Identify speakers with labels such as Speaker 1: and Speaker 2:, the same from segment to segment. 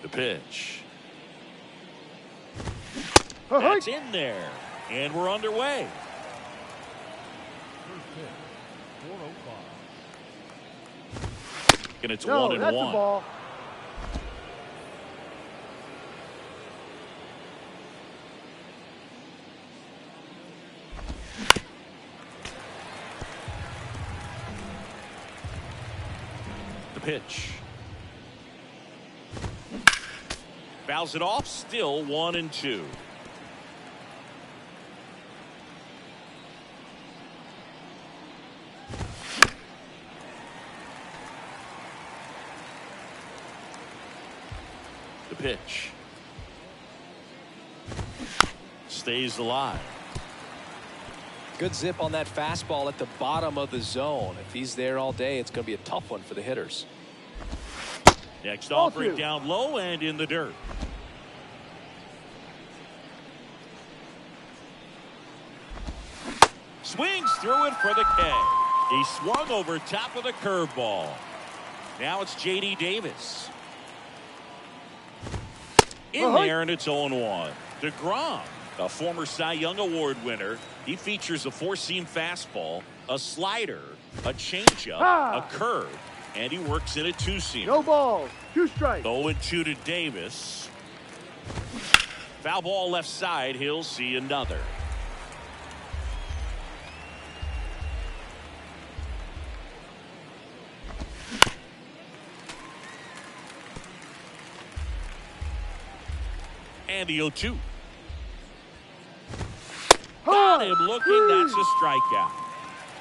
Speaker 1: The pitch. That's in there. And we're underway. And it's 1-1.
Speaker 2: That's a ball.
Speaker 1: The pitch. Fouls it off. Still 1-2. The pitch. Stays alive.
Speaker 3: Good zip on that fastball at the bottom of the zone. If he's there all day, it's going to be a tough one for the hitters.
Speaker 1: Next offering down low and in the dirt. Swings through it for the K. He swung over top of the curveball. Now it's J.D. Davis. In there, and it's 0-1. DeGrom, a former Cy Young Award winner. He features a four-seam fastball, a slider, a changeup, a curve, and he works in a two-seam.
Speaker 2: No balls. 2 strikes.
Speaker 1: 0-2 to Davis. Foul ball left side. He'll see another. And the 0-2. Got him looking. That's a strikeout.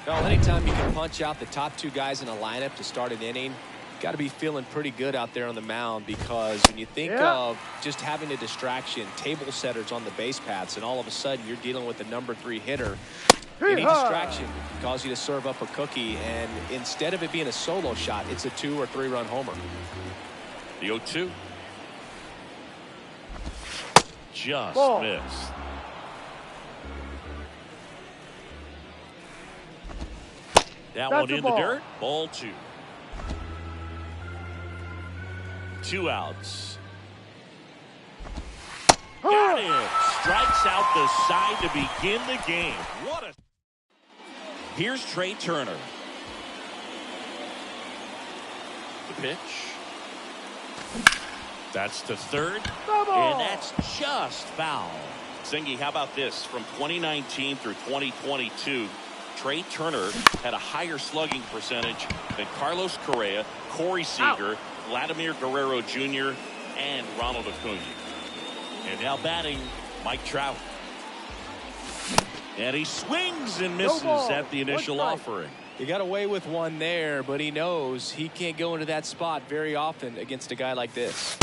Speaker 3: Well, anytime you can punch out the top 2 guys in a lineup to start an inning, got to be feeling pretty good out there on the mound, because when you think of just having a distraction, table setters on the base paths, and all of a sudden you're dealing with the number 3 hitter, any distraction can cause you to serve up a cookie, and instead of it being a solo shot, it's a 2 or 3 run homer.
Speaker 1: The 0-2. Just missed. That one in the dirt. Ball 2. 2 outs. Got him. Strikes out the side to begin the game. What a... Here's Trey Turner. The pitch. That's to third. And that's just foul. Zingy, how about this? From 2019 through 2022, Trey Turner had a higher slugging percentage than Carlos Correa, Corey Seager, Vladimir Guerrero Jr., and Ronald Acuna. And now batting, Mike Trout. And he swings and misses at the initial offering.
Speaker 3: He got away with one there, but he knows he can't go into that spot very often against a guy like this.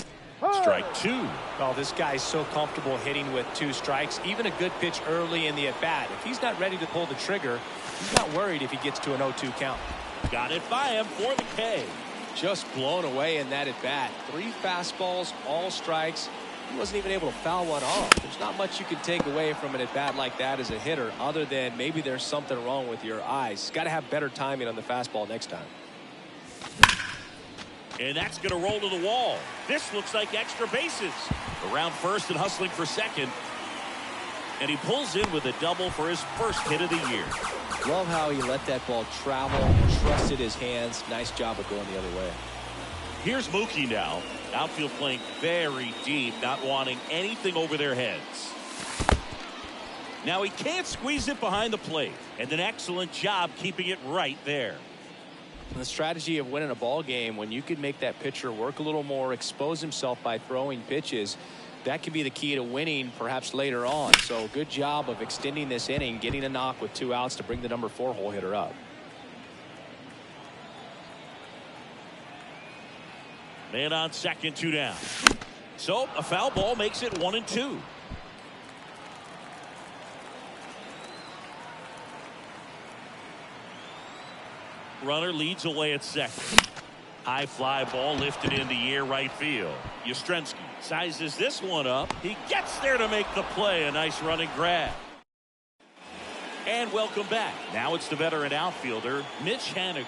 Speaker 1: Strike 2.
Speaker 3: Oh, this guy's so comfortable hitting with 2 strikes. Even a good pitch early in the at-bat. If he's not ready to pull the trigger, he's not worried if he gets to an 0-2 count.
Speaker 1: Got it by him for the K.
Speaker 3: Just blown away in that at-bat. 3 fastballs, all strikes. He wasn't even able to foul one off. There's not much you can take away from an at-bat like that as a hitter, other than maybe there's something wrong with your eyes. Got to have better timing on the fastball next time.
Speaker 1: And that's going to roll to the wall. This looks like extra bases. Around first and hustling for second. And he pulls in with a double for his first hit of the year.
Speaker 3: Love how he let that ball travel, trusted his hands. Nice job of going the other way.
Speaker 1: Here's Mookie now. Outfield playing very deep, not wanting anything over their heads. Now he can't squeeze it behind the plate. And an excellent job keeping it right there.
Speaker 3: The strategy of winning a ball game, when you can make that pitcher work a little more, expose himself by throwing pitches, that can be the key to winning perhaps later on. So good job of extending this inning, getting a knock with 2 outs to bring the number 4 hole hitter up.
Speaker 1: Man on second, 2 down. So a foul ball makes it 1-2. Runner leads away at second. High fly ball lifted in the air right field. Yastrzemski sizes this one up. He gets there to make the play. A nice running grab. And welcome back. Now it's the veteran outfielder, Mitch Haniger.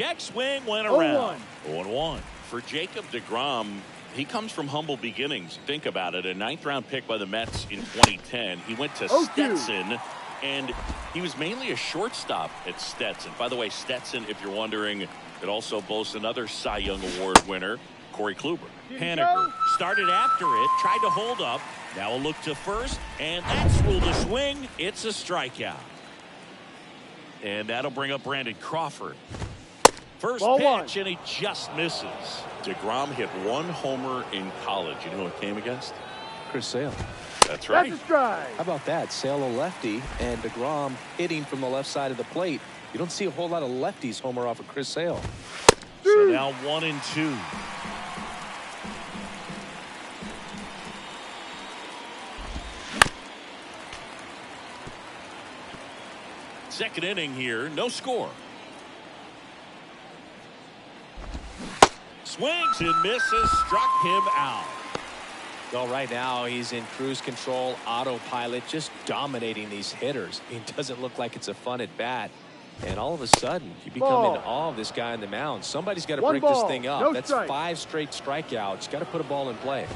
Speaker 1: Check swing went around. 0-1. For Jacob deGrom, he comes from humble beginnings. Think about it. A 9th-round pick by the Mets in 2010. He went to Stetson, and he was mainly a shortstop at Stetson. By the way, Stetson, if you're wondering, it also boasts another Cy Young Award winner, Corey Kluber. Haniger started after it, tried to hold up. Now a look to first, and that's ruled a swing. It's a strikeout. And that'll bring up Brandon Crawford. First pitch, and he just misses. deGrom hit 1 homer in college. You know who it came against?
Speaker 3: Chris Sale.
Speaker 1: That's right.
Speaker 3: How about that? Sale a lefty, and deGrom hitting from the left side of the plate. You don't see a whole lot of lefties homer off of Chris Sale.
Speaker 1: So now 1-2. Second inning here, no score. Swings and misses, struck him out.
Speaker 3: Well, right now he's in cruise control, autopilot, just dominating these hitters. It doesn't look like it's a fun at bat. And all of a sudden, you become in awe of this guy on the mound. Somebody's got to break this thing up. That's 5 straight strikeouts. Got to put a ball in play.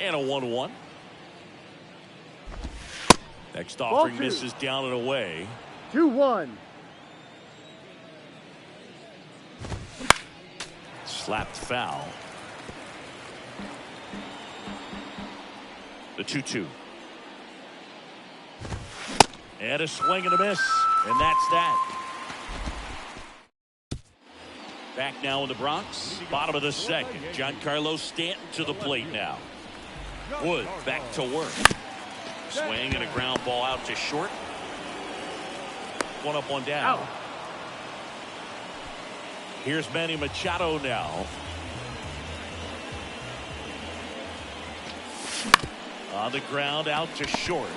Speaker 1: And a 1-1. Next offering misses down and away.
Speaker 2: 2-1.
Speaker 1: Slapped foul. The 2-2. And a swing and a miss. And that's that. Back now in the Bronx. Bottom of the second. Giancarlo Stanton to the plate now. Wood back to work. Swing and a ground ball out to short. 1 up, 1 down. Out. Here's Manny Machado now. On the ground out to short.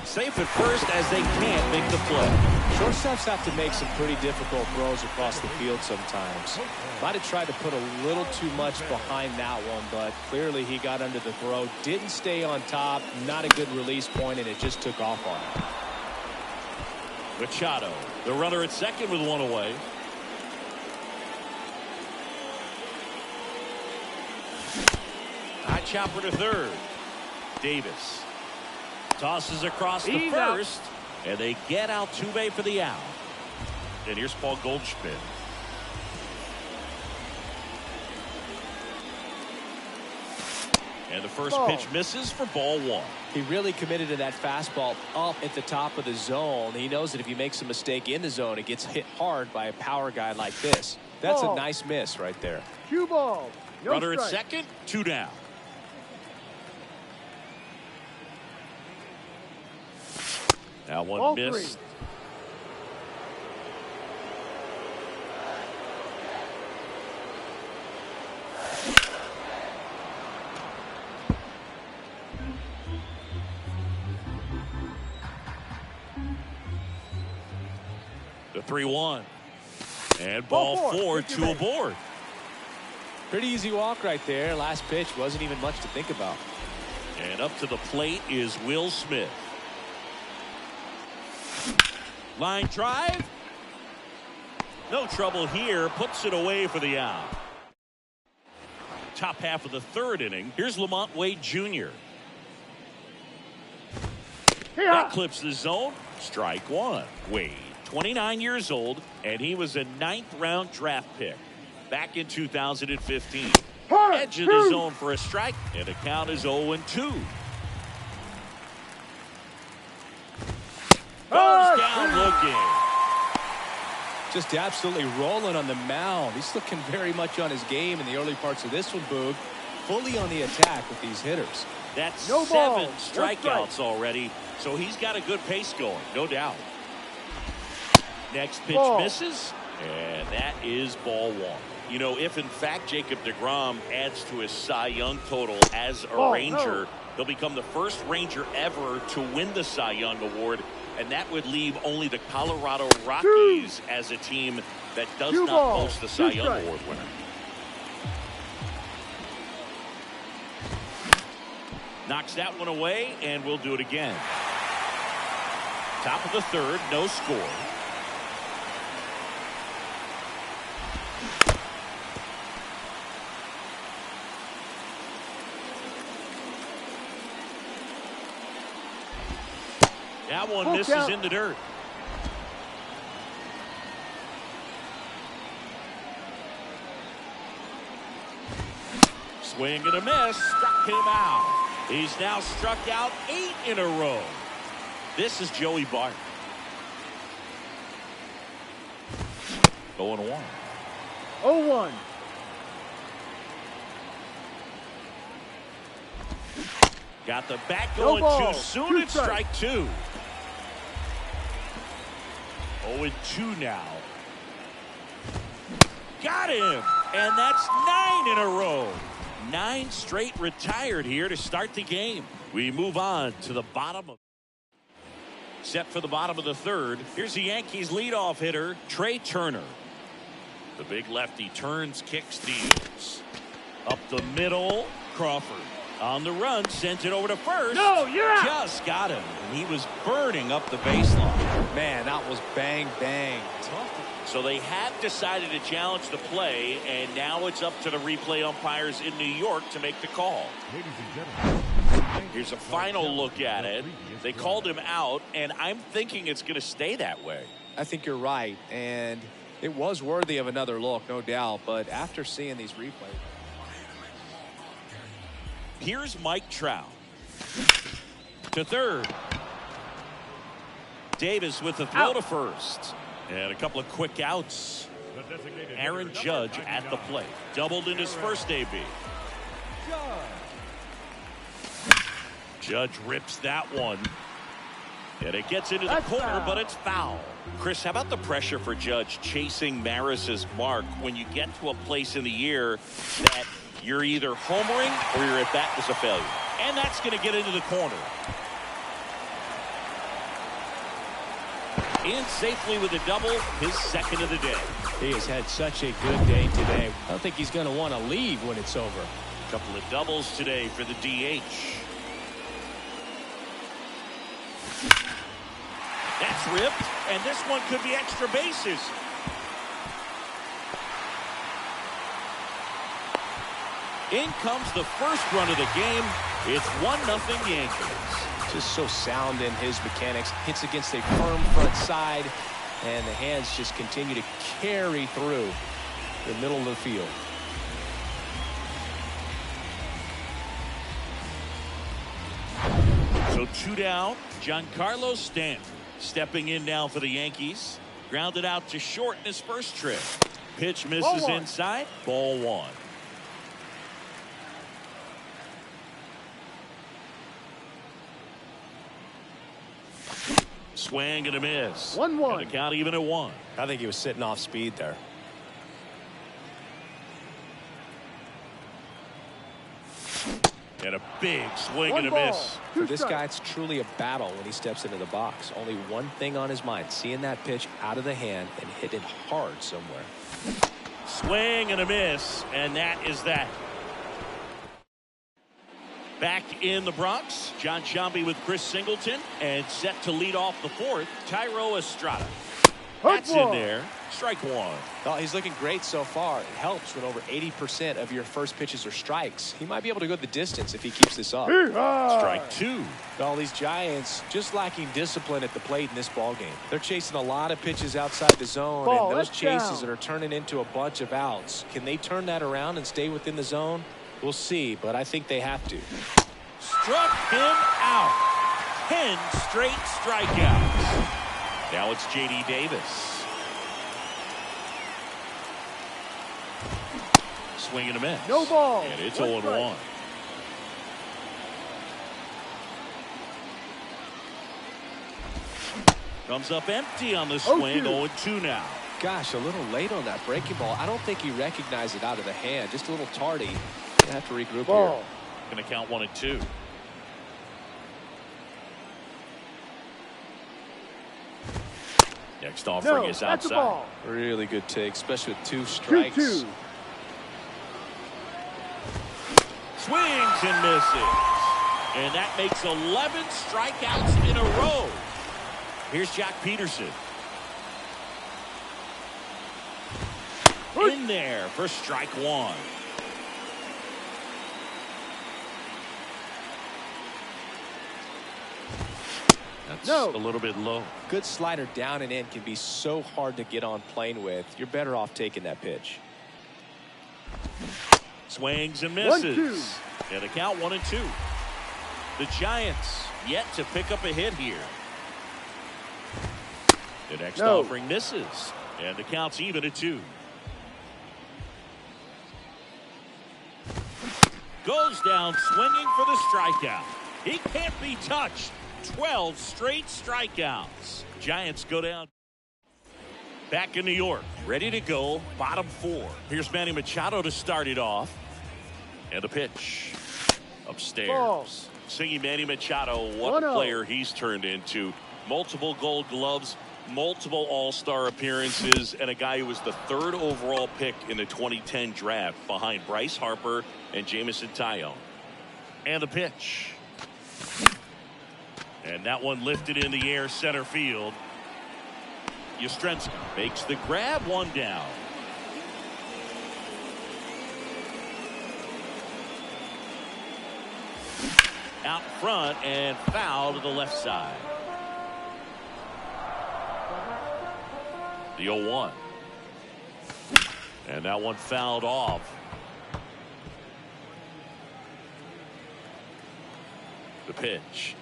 Speaker 1: Safe at first as they can't make the play.
Speaker 3: Shortstops have to make some pretty difficult throws across the field sometimes. Might have tried to put a little too much behind that one, but clearly he got under the throw, didn't stay on top, not a good release point, and it just took off on him.
Speaker 1: Machado, the runner at second with 1 away. High chopper to third. Davis tosses across the first, and they get Altuve for the out. And here's Paul Goldschmidt. And the first pitch misses for ball 1.
Speaker 3: He really committed to that fastball up at the top of the zone. He knows that if he makes a mistake in the zone, it gets hit hard by a power guy like this. That's a nice miss right there.
Speaker 2: 2 balls. No
Speaker 1: runner
Speaker 2: strike.
Speaker 1: at second, 2 down. Now 1 missed. 3-1. And ball 4, 2 aboard.
Speaker 3: Pretty easy walk right there. Last pitch wasn't even much to think about.
Speaker 1: And up to the plate is Will Smith. Line drive. No trouble here. Puts it away for the out. Top half of the 3rd inning. Here's Lamont Wade Jr. That clips the zone. Strike 1. Wade, 29 years old, and he was a 9th-round draft pick back in 2015. Edge of the zone for a strike, and the count is 0-2. Goes down looking.
Speaker 3: Just absolutely rolling on the mound. He's looking very much on his game in the early parts of this one, Boog. Fully on the attack with these hitters.
Speaker 1: That's 7 strikeouts already, so he's got a good pace going, no doubt. Next pitch misses, and that is ball 1. You know, if in fact Jacob deGrom adds to his Cy Young total as a Ranger, he'll become the first Ranger ever to win the Cy Young Award, and that would leave only the Colorado Rockies as a team that does not boast the Cy Young Award winner. Knocks that one away, and we'll do it again. Top of the third, no score. That one misses in the dirt. Swing and a miss. Struck him out. He's now struck out 8 in a row. This is Joey Bart. 0-1.
Speaker 2: 0-1.
Speaker 1: Got the bat going too soon. It's strike 2. 0-2 now. Got him. And that's 9 in a row. 9 straight retired here to start the game. We move on to the bottom of. Set for the bottom of the third. Here's the Yankees leadoff hitter, Trey Turner. The big lefty turns, kicks, steals. Up the middle, Crawford. On the run, sends it over to first.
Speaker 2: No, you're out.
Speaker 1: Just got him. And he was burning up the baseline.
Speaker 3: Man, that was bang, bang.
Speaker 1: So they have decided to challenge the play, and now it's up to the replay umpires in New York to make the call.
Speaker 4: Ladies and gentlemen,
Speaker 1: here's a final look at it. They called him out, and I'm thinking it's going to stay that way.
Speaker 3: I think you're right, and it was worthy of another look, no doubt, but after seeing these replays.
Speaker 1: Here's Mike Trout. To third. Davis with the throw to first. And a couple of quick outs. Aaron Judge at the plate. Doubled in his first AB. Judge rips that one. And it gets into the corner, but it's foul. Chris, how about the pressure for Judge chasing Maris's mark when you get to a place in the year that you're either homering or your at-bat was a failure? And that's going to get into the corner. In safely with a double, his second of the day.
Speaker 5: He has had such a good day today. I don't think he's going to want to leave when it's over.
Speaker 1: A couple of doubles today for the DH. That's ripped, and this one could be extra bases. In comes the first run of the game. It's 1-0 Yankees.
Speaker 3: Just so sound in his mechanics. Hits against a firm front side, and the hands just continue to carry through the middle of the field.
Speaker 1: So 2 down. Giancarlo Stanton stepping in now for the Yankees. Grounded out to short in his first trip. Pitch misses inside. Ball 1. Swing and a miss.
Speaker 2: 1-1.
Speaker 1: And the count even at 1.
Speaker 3: I think he was sitting off speed there.
Speaker 1: And a big swing and a miss.
Speaker 3: For this guy, it's truly a battle when he steps into the box. Only one thing on his mind, seeing that pitch out of the hand and hit it hard somewhere.
Speaker 1: Swing and a miss, and that is that. Back in the Bronx, John Sciambi with Chris Singleton, and set to lead off the fourth, Tyro Estrada. That's in there. Strike 1.
Speaker 3: Well, he's looking great so far. It helps when over 80% of your first pitches are strikes. He might be able to go the distance if he keeps this up.
Speaker 1: Strike 2.
Speaker 3: All these Giants just lacking discipline at the plate in this ball game. They're chasing a lot of pitches outside the zone, and those chases that are turning into a bunch of outs. Can they turn that around and stay within the zone? We'll see, but I think they have to.
Speaker 1: Struck him out. 10 straight strikeouts. Now it's J.D. Davis. Swing and a miss.
Speaker 2: No ball.
Speaker 1: And it's 0-1. Comes up empty on the swing. 0-2 now.
Speaker 3: Gosh, a little late on that breaking ball. I don't think he recognized it out of the hand. Just a little tardy. You have to regroup here.
Speaker 1: Going to count 1 and 2. Next offering is outside.
Speaker 3: Really good take, especially with 2 strikes.
Speaker 2: 2-2.
Speaker 1: Swings and misses. And that makes 11 strikeouts in a row. Here's Jack Peterson. In there for strike one. That's a little bit low.
Speaker 3: Good slider down and in can be so hard to get on plane with. You're better off taking that pitch.
Speaker 1: Swings and misses.
Speaker 2: 1-2.
Speaker 1: And a count 1-2. The Giants yet to pick up a hit here. The next offering misses. And the count's even at 2. Goes down swinging for the strikeout. He can't be touched. 12 straight strikeouts. Giants go down. Back in New York, ready to go, bottom 4. Here's Manny Machado to start it off. And a pitch. Upstairs.
Speaker 2: Ball.
Speaker 1: Singing Manny Machado, what a player he's turned into. Multiple Gold Gloves, multiple All-Star appearances, and a guy who was the 3rd overall pick in the 2010 draft behind Bryce Harper and Jameson Taillon. And the pitch. And that one lifted in the air center field. Yastrzemski makes the grab, 1 down. Out front and foul to the left side. The 0-1. And that one fouled off. The pitch.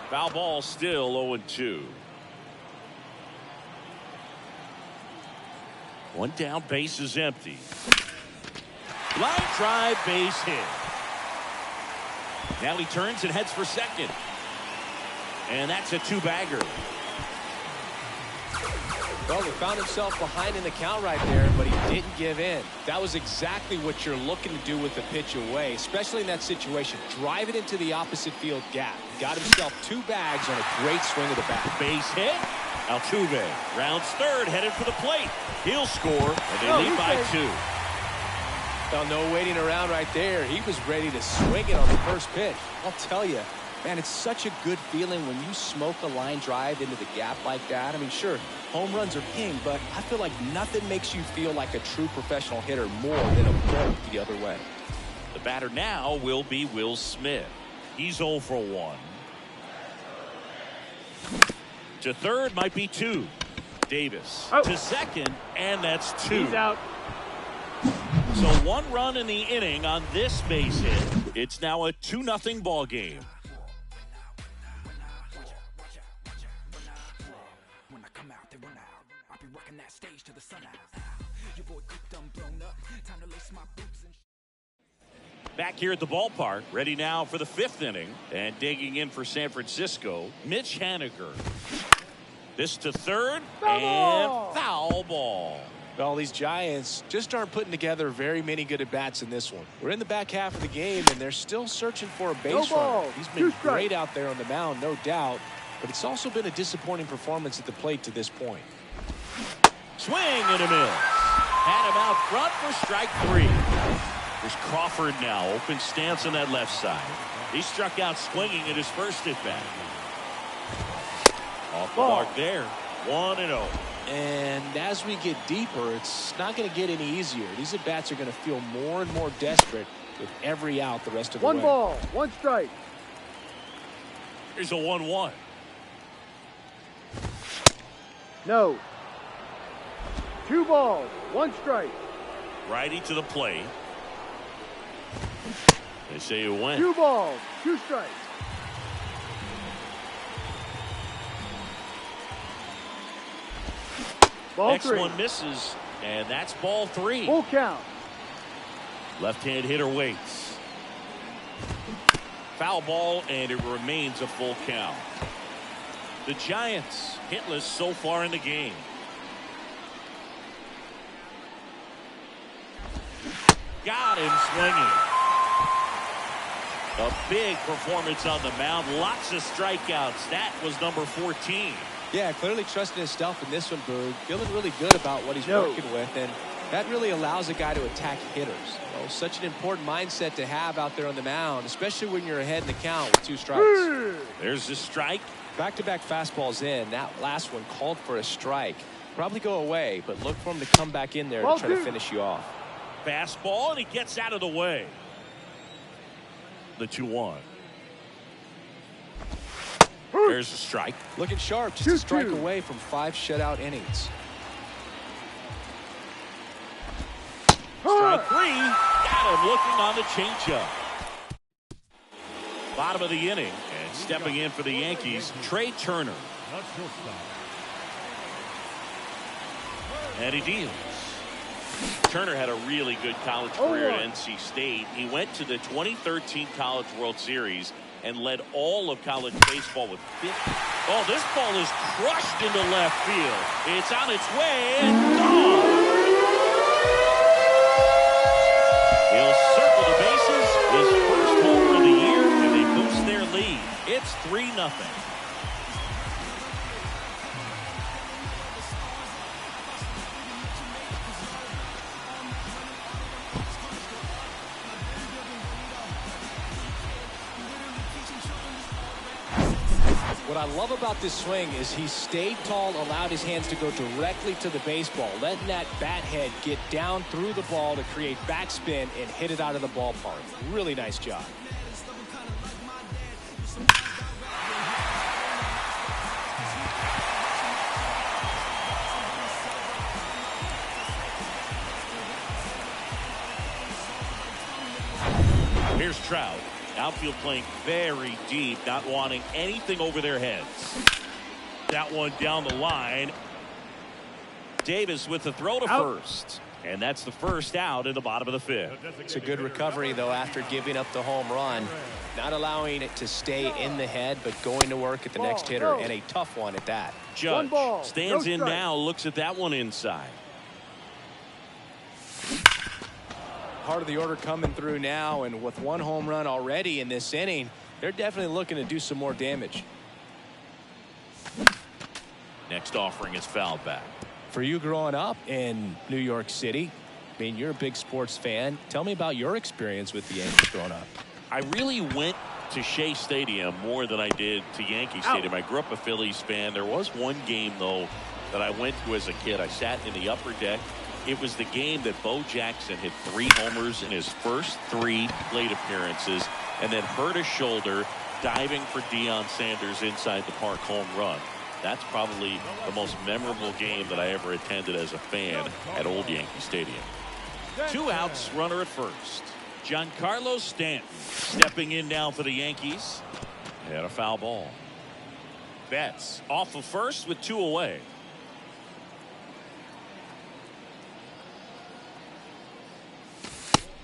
Speaker 1: Foul ball, still 0-2. 1 down, base is empty. Line drive, base hit. Now he turns and heads for second. And that's a 2-bagger.
Speaker 3: Well, he found himself behind in the count right there, but he didn't give in. That was exactly what you're looking to do with the pitch away, especially in that situation. Drive it into the opposite field gap. Got himself 2 bags on a great swing of the bat.
Speaker 1: Base hit. Altuve rounds third, headed for the plate. He'll score, and they lead by 2.
Speaker 3: Well, no waiting around right there. He was ready to swing it on the first pitch. I'll tell you, man, it's such a good feeling when you smoke a line drive into the gap like that. I mean, sure, home runs are king, but I feel like nothing makes you feel like a true professional hitter more than a bolt the other way.
Speaker 1: The batter now will be Will Smith. He's 0 for 1. To third might be 2. Davis to second, and that's 2.
Speaker 2: He's out.
Speaker 1: So 1 run in the inning on this base hit. It's now a 2-0 ball game. Back here at the ballpark, ready now for the 5th inning, and digging in for San Francisco, Mitch Haniger. This to third, and foul ball.
Speaker 3: Well, these Giants just aren't putting together very many good at-bats in this one. We're in the back half of the game, and they're still searching for a base runner. He's been great out there on the mound, no doubt, but it's also been a disappointing performance at the plate to this point.
Speaker 1: Swing and a miss. Had him out front for strike 3. There's Crawford now, open stance on that left side. He struck out swinging at his first at-bat. Off the mark there, 1-0.
Speaker 3: And as we get deeper, it's not going to get any easier. These at-bats are going to feel more and more desperate with every out the rest of the way.
Speaker 2: 1 ball, 1 strike.
Speaker 1: Here's a 1-1.
Speaker 2: No. 2 balls, 1 strike.
Speaker 1: Righty to the plate. They say you win.
Speaker 2: 2 balls, 2 strikes. Ball
Speaker 1: Next
Speaker 2: 3.
Speaker 1: one misses, and that's ball 3.
Speaker 2: Full count.
Speaker 1: Left-hand hitter waits. Foul ball, and it remains a full count. The Giants hitless so far in the game. Got him swinging. A big performance on the mound. Lots of strikeouts. That was number 14.
Speaker 3: Yeah, clearly trusting his stuff in this one, Boog. Feeling really good about what he's working with, and that really allows a guy to attack hitters. Oh, such an important mindset to have out there on the mound, especially when you're ahead in the count with 2 strikes.
Speaker 1: There's the strike.
Speaker 3: Back-to-back fastballs in. That last one called for a strike. Probably go away, but look for him to come back in there to try to finish you off.
Speaker 1: Fastball, and he gets out of the way. The 2-1. There's a strike.
Speaker 3: Looking sharp, just a strike away from 5 shutout innings.
Speaker 1: Strike 3. Got him looking on the changeup. Bottom of the inning, and stepping in for the Yankees, Trey Turner. And he deals. Turner had a really good college career at NC State. He went to the 2013 College World Series and led all of college baseball with 50. Oh, this ball is crushed into left field. It's on its way and gone. He'll circle the bases. His first homer of the year, and they boost their lead. It's 3-0.
Speaker 3: What I love about this swing is he stayed tall, allowed his hands to go directly to the baseball, letting that bat head get down through the ball to create backspin and hit it out of the ballpark. Really nice job.
Speaker 1: Here's Trout. Outfield playing very deep, not wanting anything over their heads. That one down the line. Davis with the throw to first. And that's the first out in the bottom of the 5th.
Speaker 3: It's a good recovery, though, after giving up the home run. Not allowing it to stay in the head, but going to work at the next hitter, and a tough one at that.
Speaker 1: Judge stands in now, looks at that one inside.
Speaker 3: Part of the order coming through now, and with 1 home run already in this inning, they're definitely looking to do some more damage.
Speaker 1: Next offering is fouled back.
Speaker 3: For you growing up in New York City, I mean, you're a big sports fan. Tell me about your experience with the Yankees growing up.
Speaker 1: I really went to Shea Stadium more than I did to Yankee Stadium. I grew up a Phillies fan. There was one game, though, that I went to as a kid. I sat in the upper deck. It was the game that Bo Jackson hit 3 homers in his first 3 plate appearances and then hurt his shoulder diving for Deion Sanders inside the park home run. That's probably the most memorable game that I ever attended as a fan at Old Yankee Stadium. 2 outs, runner at first. Giancarlo Stanton stepping in now for the Yankees. And a foul ball. Betts off of first with 2 away.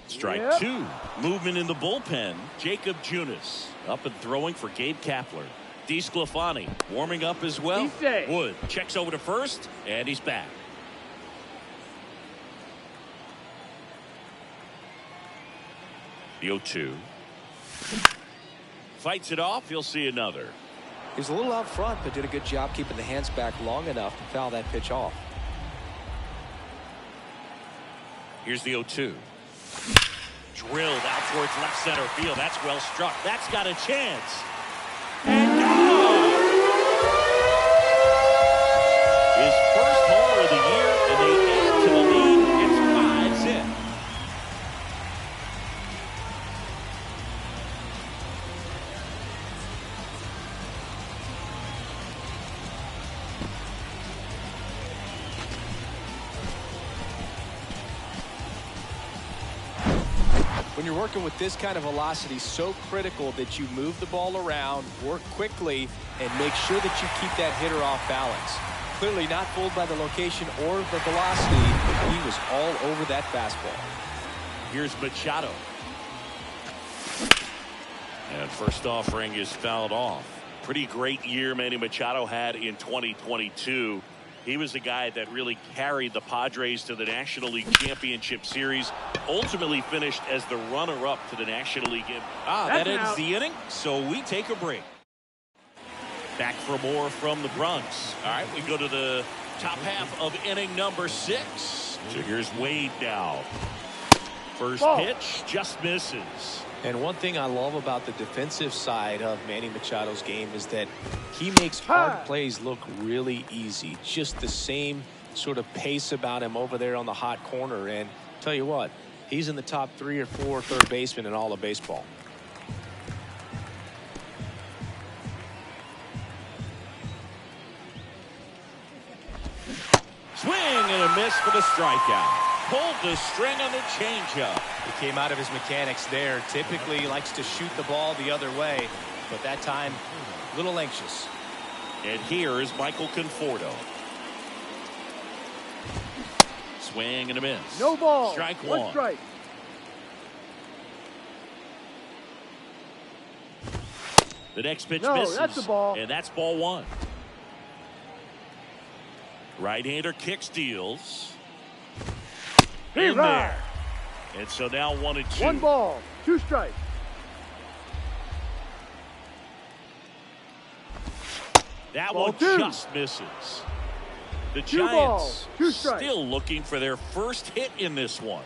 Speaker 1: Strike 2. Movement in the bullpen. Jacob Junis up and throwing for Gabe Kapler. DeSclafani warming up as well. Wood checks over to first, and he's back. The 0-2. Fights it off. He'll see another.
Speaker 3: He was a little out front, but did a good job keeping the hands back long enough to foul that pitch off.
Speaker 1: Here's the 0-2. Drilled out towards left center field. That's well struck. That's got a chance. And gone! His first homer of the year, and they add to the lead. It's 5-zip.
Speaker 3: When you're working with this kind of velocity, so critical that you move the ball around, work quickly, and make sure that you keep that hitter off balance. Clearly not fooled by the location or the velocity. He was all over that fastball.
Speaker 1: Here's Machado. And first offering is fouled off. Pretty great year Manny Machado had in 2022. He was the guy that really carried the Padres to the National League Championship Series. Ultimately finished as the runner-up to the National League. That ends the inning, so we take a break. Back for more from the Bronx. All right, we go to the top half of inning number 6. So here's Wade now. First
Speaker 2: Ball.
Speaker 1: pitch just misses.
Speaker 3: And one thing I love about the defensive side of Manny Machado's game is that he makes
Speaker 2: Hi.
Speaker 3: hard plays look really easy. Just the same sort of pace about him over there on the hot corner. And tell you what, he's in the top 3 or 4 third basemen in all of baseball.
Speaker 1: Swing and a miss for the strikeout. Pulled the string on the changeup.
Speaker 3: He came out of his mechanics there. Typically he likes to shoot the ball the other way, but that time a little anxious.
Speaker 1: And here is Michael Conforto. Swing and a miss.
Speaker 2: No ball.
Speaker 1: Strike
Speaker 2: one.
Speaker 1: one.
Speaker 2: Strike.
Speaker 1: The next pitch
Speaker 2: No,
Speaker 1: misses.
Speaker 2: that's a ball.
Speaker 1: And that's ball 1. Right-hander kick steals. In there. And so now 1-2.
Speaker 2: 1 ball. 2 strikes.
Speaker 1: That
Speaker 2: Ball
Speaker 1: one
Speaker 2: 2.
Speaker 1: just misses. The
Speaker 2: 2
Speaker 1: Giants
Speaker 2: balls. 2 strikes.
Speaker 1: still looking for their first hit in this one.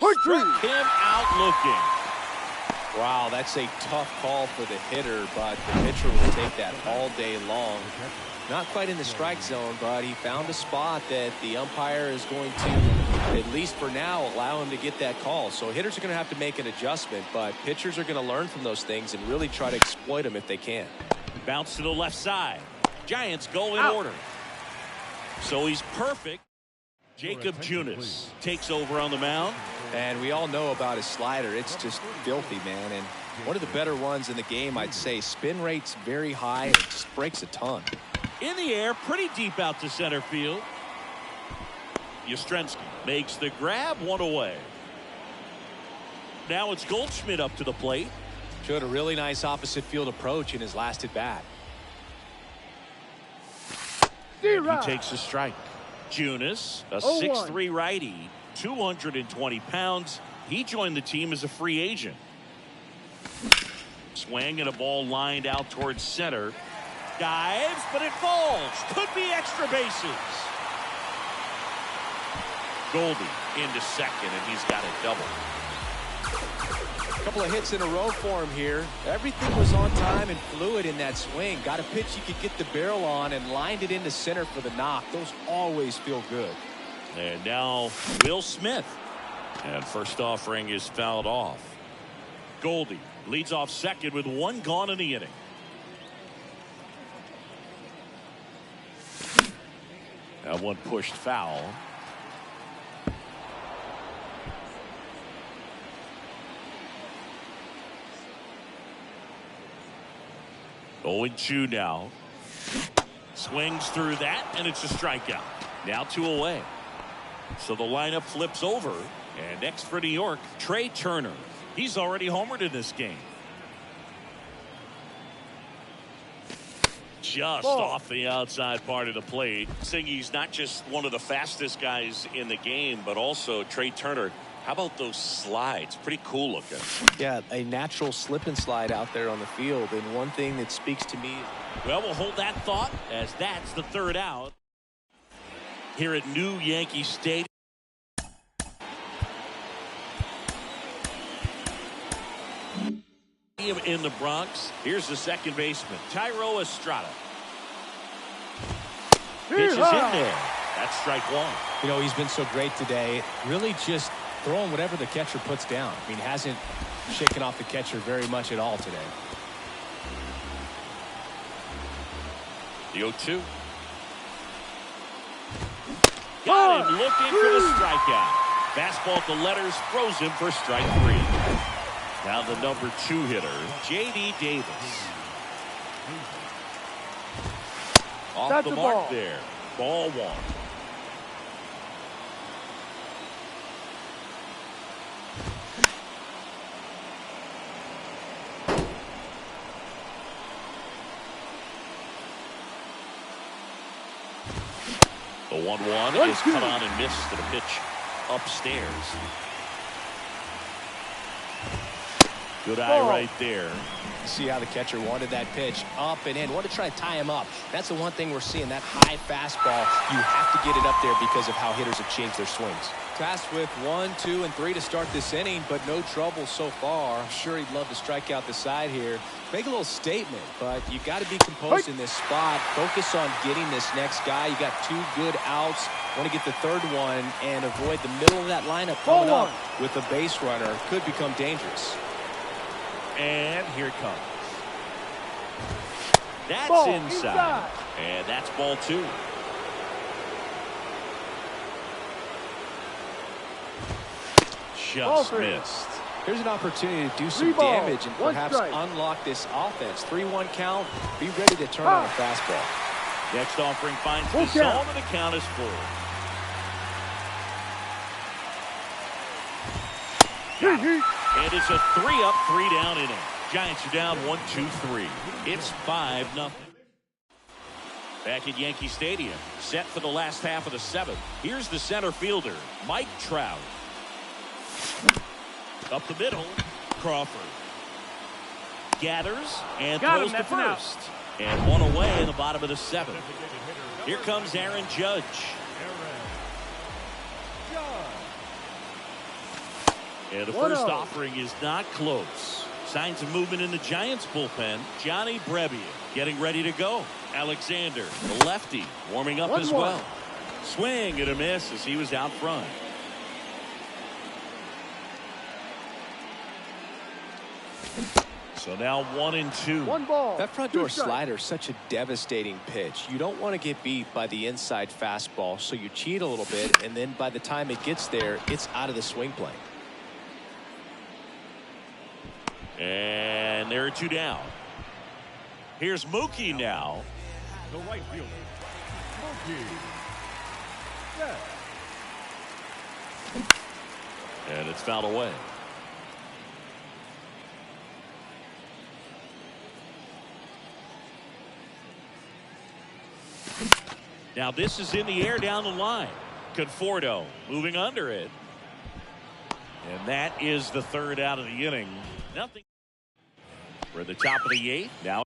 Speaker 2: Hurt
Speaker 1: Struck
Speaker 2: tree.
Speaker 1: him out looking.
Speaker 3: Wow, that's a tough call for the hitter, but the pitcher will take that all day long. Not quite in the strike zone, but he found a spot that the umpire is going to, at least for now, allow him to get that call. So hitters are going to have to make an adjustment, but pitchers are going to learn from those things and really try to exploit them if they can.
Speaker 1: Bounce to the left side. Giants go in
Speaker 2: Out.
Speaker 1: order. So he's perfect. Jacob Junis takes over on the mound.
Speaker 3: And we all know about his slider. It's just filthy, man. And one of the better ones in the game, I'd say. Spin rate's very high. It just breaks a ton.
Speaker 1: In the air, pretty deep out to center field. Yastrzemski makes the grab, 1 away. Now it's Goldschmidt up to the plate.
Speaker 3: Showed a really nice opposite field approach in his last at bat.
Speaker 1: And he takes a strike. Junis, a
Speaker 2: 0-1.
Speaker 1: 6'3" righty, 220 pounds. He joined the team as a free agent. Swing and a ball lined out towards center. Dives, but it falls. Could be extra bases. Goldie into second, and he's got a double.
Speaker 3: A couple of hits in a row for him here. Everything was on time and fluid in that swing. Got a pitch you could get the barrel on and lined it into center for the knock. Those always feel good.
Speaker 1: And now Will Smith. And first offering is fouled off. Goldie leads off second with 1 gone in the inning. That one pushed foul. Oh, 2 now. Swings through that, and it's a strikeout. Now 2 away. So the lineup flips over. And next for New York, Trey Turner. He's already homered in this game. Just off the outside part of the plate. Singy's not just one of the fastest guys in the game, but also Trey Turner. How about those slides? Pretty cool looking.
Speaker 3: Yeah, a natural slip and slide out there on the field. And one thing that speaks to me.
Speaker 1: Well, we'll hold that thought as that's the 3rd out here at New Yankee Stadium. In the Bronx, here's the second baseman, Tyro Estrada. Pitch is in there. That's strike 1.
Speaker 3: You know, he's been so great today. Really just throwing whatever the catcher puts down. I mean, hasn't shaken off the catcher very much at all today.
Speaker 1: The 0-2. Got him looking for the strikeout. Fastball at the letters, throws him for strike 3. Now the number 2 hitter, J.D. Davis. Off
Speaker 2: That's
Speaker 1: the
Speaker 2: a
Speaker 1: mark
Speaker 2: ball.
Speaker 1: there. Ball 1. The 1-1 is cut on and missed to the pitch upstairs. Good eye right there.
Speaker 3: You see how the catcher wanted that pitch up and in. Want to try to tie him up. That's the one thing we're seeing, that high fastball. You have to get it up there because of how hitters have changed their swings. Tasked with 1, 2, and 3 to start this inning, but no trouble so far. I'm sure he'd love to strike out the side here. Make a little statement, but you got to be composed in this spot. Focus on getting this next guy. You got 2 good outs. Want to get the third one and avoid the middle of that lineup coming up with a base runner. Could become dangerous.
Speaker 1: And here it comes. That's
Speaker 2: Ball
Speaker 1: inside. And that's ball 2. Just missed.
Speaker 3: Here's an opportunity to do some damage and perhaps unlock this offense. 3-1 count. Be ready to turn on a fastball.
Speaker 1: Next offering finds the zone, and the count is full. And it's a 3-up, 3-down inning. Giants are down 1-2-3. It's 5-0. Back at Yankee Stadium, set for the last half of the 7th. Here's the center fielder, Mike Trout. Up the middle, Crawford gathers and throws to first. And one away in the bottom of the 7th. Here comes Aaron Judge. And the first offering is not close. Signs of movement in the Giants bullpen. Johnny Brebbia getting ready to go. Alexander, the lefty, warming up as well. Swing and a miss as he was out front. So now 1-2.
Speaker 2: 1 ball.
Speaker 3: That front door slider is such a devastating pitch. You don't want to get beat by the inside fastball, so you cheat a little bit, and then by the time it gets there, it's out of the swing plane.
Speaker 1: And there are 2 down. Here's Mookie now.
Speaker 2: The right fielder, Mookie. Yeah.
Speaker 1: And it's fouled away. Now this is in the air down the line. Conforto moving under it. And that is the 3rd out of the inning. Nothing. We're at the top of the 8th. Now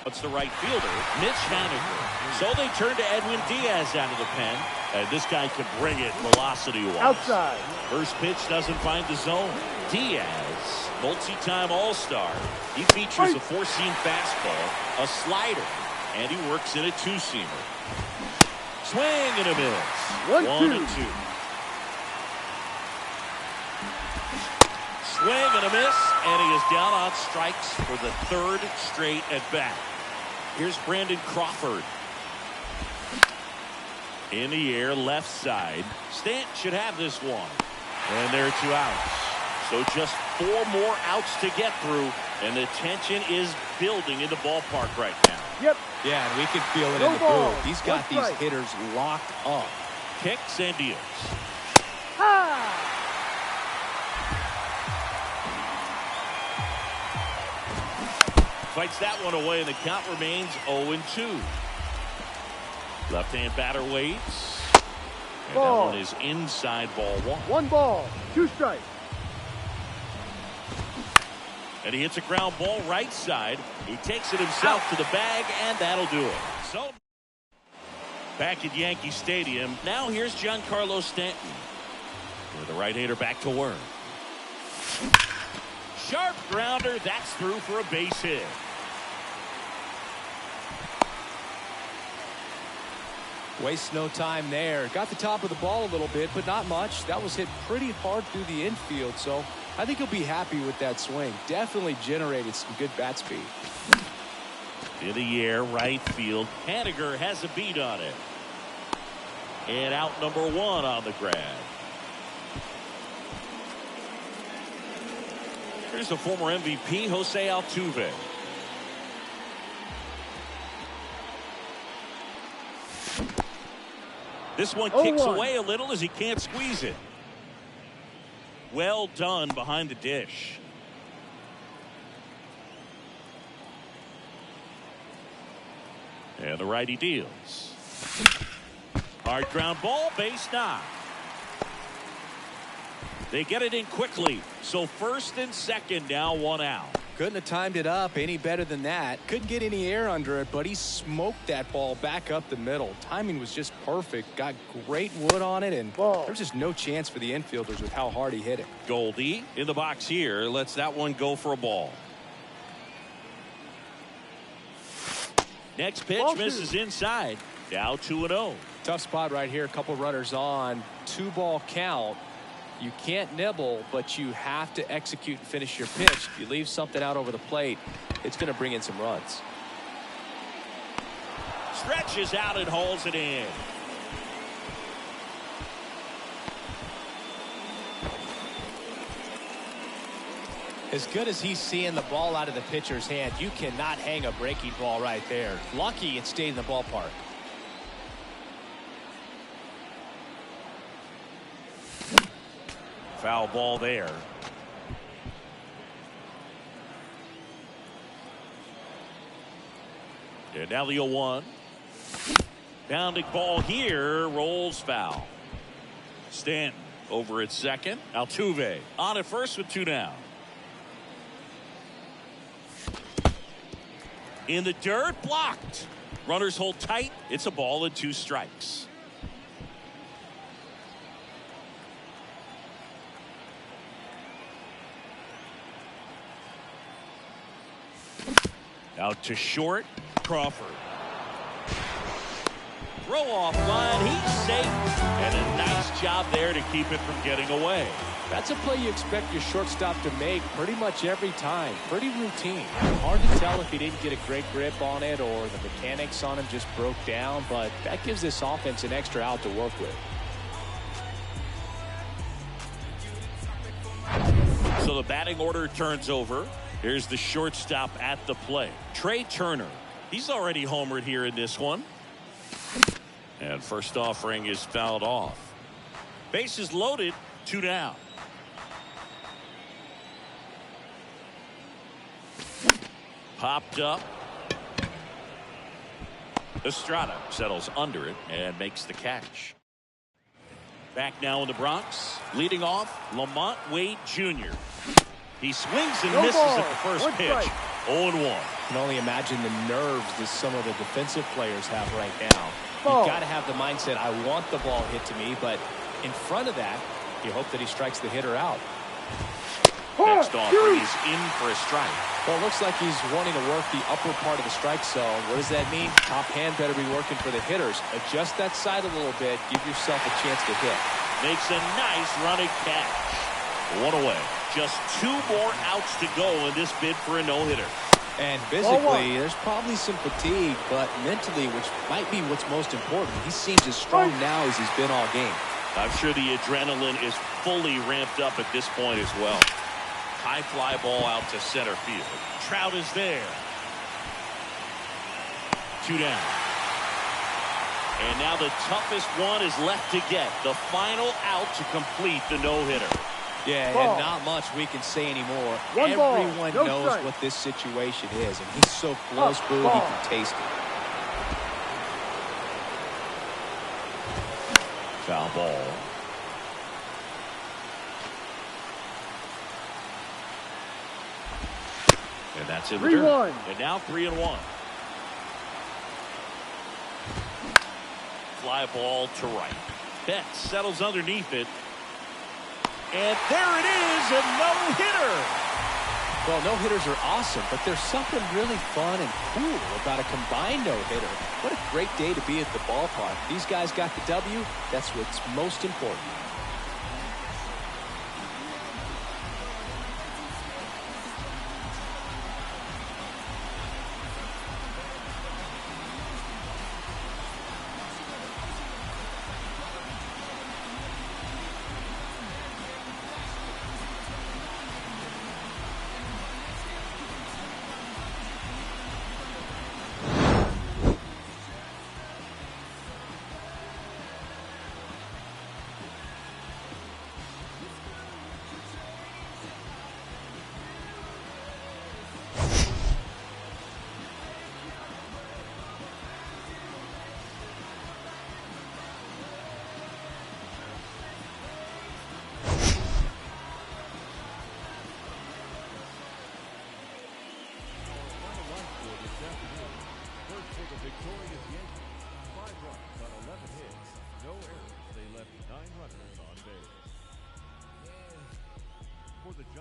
Speaker 1: it's the right fielder, Mitch Haniger. So they turn to Edwin Diaz out of the pen. And this guy can bring it velocity-wise.
Speaker 2: Outside.
Speaker 1: First pitch doesn't find the zone. Diaz, multi-time All-Star. He features a 4-seam fastball, a slider, and he works in a 2-seamer. Swing and a miss. 1-2. Swing and a miss, and he is down on strikes for the 3rd straight at bat. Here's Brandon Crawford. In the air, left side. Stanton should have this one. And there are 2 outs. So just 4 more outs to get through, and the tension is building in the ballpark right now.
Speaker 2: Yep.
Speaker 3: Yeah, and we can feel it in the booth. He's got these hitters locked up.
Speaker 1: Kicks and deals. Fights that one away, and the count remains 0-2. Left-hand batter waits. And that one is inside ball 1.
Speaker 2: 1 ball, 2 strikes.
Speaker 1: And he hits a ground ball right side. He takes it himself to the bag, and that'll do it. So back at Yankee Stadium, now here's Giancarlo Stanton. With the right-hander back to work. Sharp grounder, that's through for a base hit.
Speaker 3: Wastes no time there. Got the top of the ball a little bit, but not much. That was hit pretty hard through the infield, so I think he'll be happy with that swing. Definitely generated some good bat speed.
Speaker 1: In the air, right field. Haniger has a beat on it. And out number 1 on the grab. Here's the former MVP, Jose Altuve. This one kicks away a little as he can't squeeze it. Well done behind the dish. And the righty deals. Hard ground ball, base knock. They get it in quickly. So first and second, now one out.
Speaker 3: Couldn't have timed it up any better than that. Couldn't get any air under it, but he smoked that ball back up the middle. Timing was just perfect. Got great wood on it, and there was just no chance for the infielders with how hard he hit it.
Speaker 1: Goldie in the box here. Lets that one go for a ball. Next pitch misses inside. Now 2-0.
Speaker 3: Tough spot right here. A couple runners on. 2-ball count. You can't nibble, but you have to execute and finish your pitch. If you leave something out over the plate, it's going to bring in some runs.
Speaker 1: Stretches out and hauls it in.
Speaker 5: As good as he's seeing the ball out of the pitcher's hand, you cannot hang a breaking ball right there. Lucky it stayed in the ballpark.
Speaker 1: Foul ball there. And now the 0-1. Bounding ball here. Rolls foul. Stanton over at second. Altuve on at first with 2 down. In the dirt, blocked. Runners hold tight. It's a ball and 2 strikes. Out to short. Crawford. Throw off line. He's safe. And a nice job there to keep it from getting away.
Speaker 3: That's a play you expect your shortstop to make pretty much every time. Pretty routine. Hard to tell if he didn't get a great grip on it or the mechanics on him just broke down, but that gives this offense an extra out to work with.
Speaker 1: So the batting order turns over. Here's the shortstop at the plate. Trey Turner. He's already homered here in this one. And first offering is fouled off. Bases loaded. 2 down. Popped up. Estrada settles under it and makes the catch. Back now in the Bronx. Leading off, Lamont Wade Jr. He swings and misses at the first pitch. 0-1.
Speaker 3: Can only imagine the nerves that some of the defensive players have right now. You've got to have the mindset, I want the ball hit to me, but in front of that, you hope that he strikes the hitter out.
Speaker 1: Next offering is in for a strike.
Speaker 3: Well, it looks like he's wanting to work the upper part of the strike zone. What does that mean? Top hand better be working for the hitters. Adjust that side a little bit. Give yourself a chance to hit.
Speaker 1: Makes a nice running catch. 1 away. Just 2 more outs to go in this bid for a no-hitter.
Speaker 3: And physically, there's probably some fatigue, but mentally, which might be what's most important, he seems as strong now as he's been all game.
Speaker 1: I'm sure the adrenaline is fully ramped up at this point as well. High fly ball out to center field. Trout is there. 2 down. And now the toughest one is left to get. The final out to complete the no-hitter.
Speaker 3: Yeah, and not much we can say anymore. Everyone knows what this situation is, and he's so close, Boo, he can taste it.
Speaker 1: Foul ball. And that's in the dirt. And now 3-1. Fly ball to right. Betts settles underneath it. And there it is, a no-hitter.
Speaker 3: Well, no-hitters are awesome, but there's something really fun and cool about a combined no-hitter. What a great day to be at the ballpark. These guys got the W. That's what's most important.
Speaker 2: afternoon. First for the victorious Yankees. 5 runs on 11 hits. No errors. They left 9 runners on base. For the Giants.